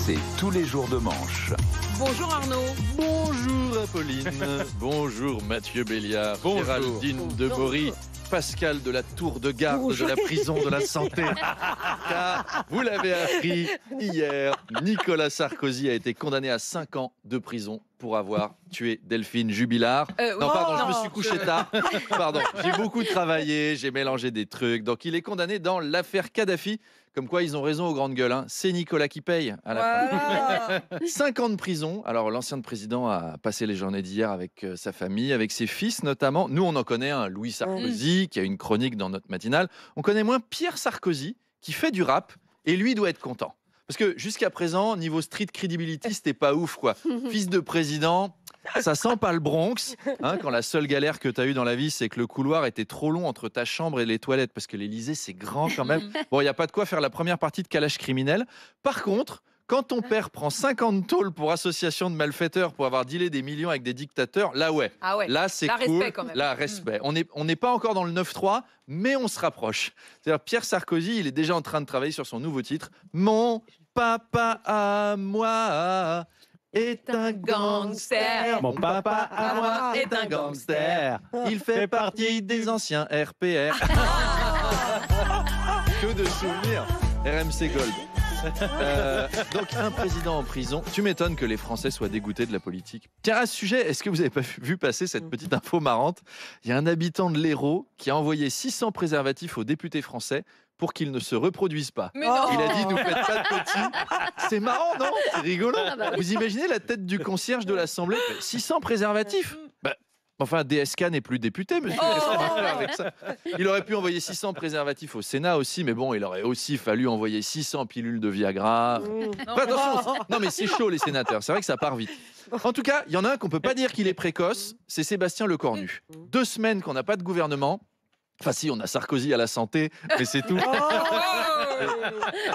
RMC, tous les jours de manche. Bonjour Arnaud. Bonjour Apolline. Bonjour Mathieu Béliard. Bonjour. Géraldine Debory. Pascal de la tour de garde de la prison de la santé. Car, vous l'avez appris hier, Nicolas Sarkozy a été condamné à 5 ans de prison pour avoir tué Delphine Jubilard. Non, pardon, je me suis couché tard. Pardon, j'ai beaucoup travaillé, j'ai mélangé des trucs. Donc, il est condamné dans l'affaire Kadhafi. Comme quoi, ils ont raison aux grandes gueules. Hein. C'est Nicolas qui paye à la fin. 5 ans de prison. Alors, l'ancien président a passé les journées d'hier avec sa famille, avec ses fils notamment. Nous, on en connaît un, Louis Sarkozy, qui a une chronique dans notre matinale. On connaît moins Pierre Sarkozy, qui fait du rap, et lui doit être content. Parce que jusqu'à présent, niveau street credibility, c'était pas ouf, quoi. Fils de président, ça sent pas le Bronx. Hein, quand la seule galère que tu as eue dans la vie, c'est que le couloir était trop long entre ta chambre et les toilettes, parce que l'Élysée, c'est grand quand même. Bon, il n'y a pas de quoi faire la première partie de calage criminel. Par contre, quand ton père prend 50 tôles pour association de malfaiteurs pour avoir dealé des millions avec des dictateurs, là ouais, là c'est cool, respect quand même. là respect. On n'est pas encore dans le 9-3, mais on se rapproche. C'est-à-dire Pierre Sarkozy, il est déjà en train de travailler sur son nouveau titre, Mon papa à moi est un gangster. Mon papa à moi est un gangster. Il fait partie des anciens RPR. Que de souvenirs. RMC Gold. Donc un président en prison. Tu m'étonnes que les Français soient dégoûtés de la politique. Tiens, à ce sujet, est-ce que vous n'avez pas vu passer cette petite info marrante? Il y a un habitant de l'Hérault qui a envoyé 600 préservatifs aux députés français pour qu'ils ne se reproduisent pas. Mais non. Il a dit, nous faites pas de petits. C'est marrant, non? C'est rigolo. Vous imaginez la tête du concierge de l'Assemblée? 600 préservatifs. Enfin, DSK n'est plus député, monsieur. Qu'est-ce qu'on va faire avec ça? Il aurait pu envoyer 600 préservatifs au Sénat aussi, mais bon, il aurait aussi fallu envoyer 600 pilules de Viagra. Enfin, attention, non mais c'est chaud les sénateurs, c'est vrai que ça part vite. En tout cas, il y en a un qu'on peut pas dire qu'il est précoce, c'est Sébastien Lecornu. 2 semaines qu'on n'a pas de gouvernement. Enfin si, on a Sarkozy à la santé, mais c'est tout.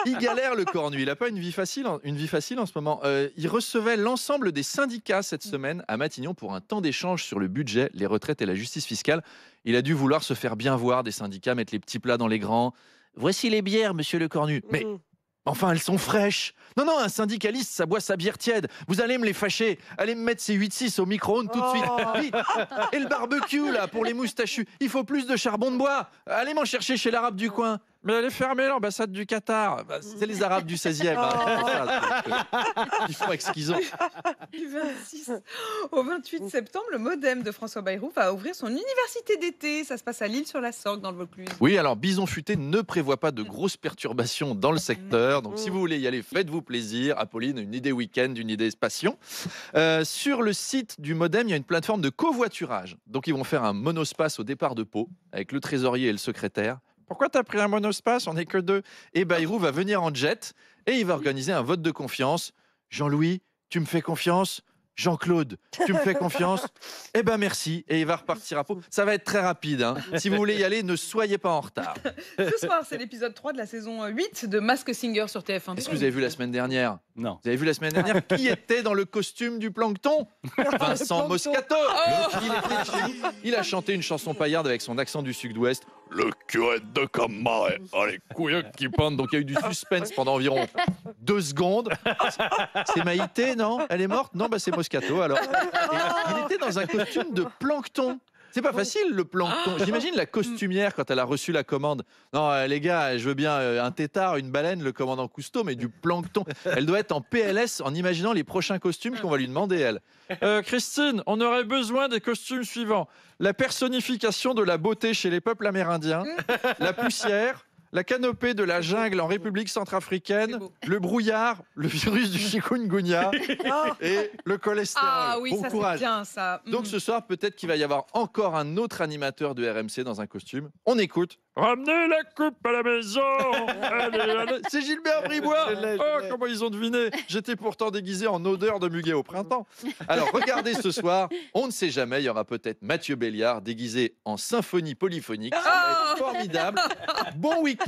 Il galère le Cornu, il n'a pas une vie facile en ce moment. Il recevait l'ensemble des syndicats cette semaine à Matignon pour un temps d'échange sur le budget, les retraites et la justice fiscale. Il a dû vouloir se faire bien voir des syndicats, mettre les petits plats dans les grands. Voici les bières, monsieur le Cornu. Mais enfin, elles sont fraîches. Non, un syndicaliste, ça boit sa bière tiède. Vous allez me les fâcher. Allez me mettre ces 8-6 au micro-ondes tout de suite. Oui. Et le barbecue, là, pour les moustachus. Il faut plus de charbon de bois. Allez m'en chercher chez l'arabe du coin. Mais allez fermer l'ambassade du Qatar. C'est les arabes du 16e. Ils font avec ce qu'ils ont. Du 26 au 28 septembre, le MoDem de François Bayrou va ouvrir son université d'été. Ça se passe à L'Isle-sur-la-Sorgue, dans le Vaucluse. Oui, alors Bison Futé ne prévoit pas de grosses perturbations dans le secteur. Donc si vous voulez y aller, faites-vous plaisir. Apolline, une idée week-end, une idée passion. Sur le site du MoDem, il y a une plateforme de covoiturage. Donc ils vont faire un monospace au départ de Pau avec le trésorier et le secrétaire. Pourquoi t'as pris un monospace? On n'est que 2. Et Bayrou va venir en jet et il va organiser un vote de confiance. Jean-Louis, tu me fais confiance? Jean-Claude, tu me fais confiance? Eh ben merci. Et il va repartir à Pau. Ça va être très rapide. Hein. Si vous voulez y aller, ne soyez pas en retard. Ce soir, c'est l'épisode 3 de la saison 8 de Masked Singer sur TF1. Est-ce que vous avez vu la semaine dernière? Non. Vous avez vu la semaine dernière qui était dans le costume du plancton? Vincent Moscato. Il a chanté une chanson paillarde avec son accent du sud-ouest. Le curé de Camaret a les couilles qui pendent. Donc il y a eu du suspense pendant environ 2 secondes. C'est Maïté, non? Elle est morte? Non, c'est Moscato alors. Et il était dans un costume de plancton. C'est pas facile le plancton. J'imagine la costumière quand elle a reçu la commande. Non, les gars, je veux bien un tétard, une baleine, le commandant Cousteau, mais du plancton. Elle doit être en PLS en imaginant les prochains costumes qu'on va lui demander, elle. Christine, on aurait besoin des costumes suivants. La personnification de la beauté chez les peuples amérindiens, la poussière, la canopée de la jungle en République centrafricaine, le brouillard, le virus du chikungunya et le cholestérol. Ah oui, bon ça courage. c'est bien ça. Donc ce soir, peut-être qu'il va y avoir encore un autre animateur de RMC dans un costume. On écoute. Ramenez la coupe à la maison. Allez. C'est Gilbert Bribois. Oh, comment ils ont deviné? J'étais pourtant déguisé en odeur de muguet au printemps. Alors regardez ce soir, on ne sait jamais, il y aura peut-être Mathieu Béliard déguisé en symphonie polyphonique. Ça va être formidable. Bon week-end.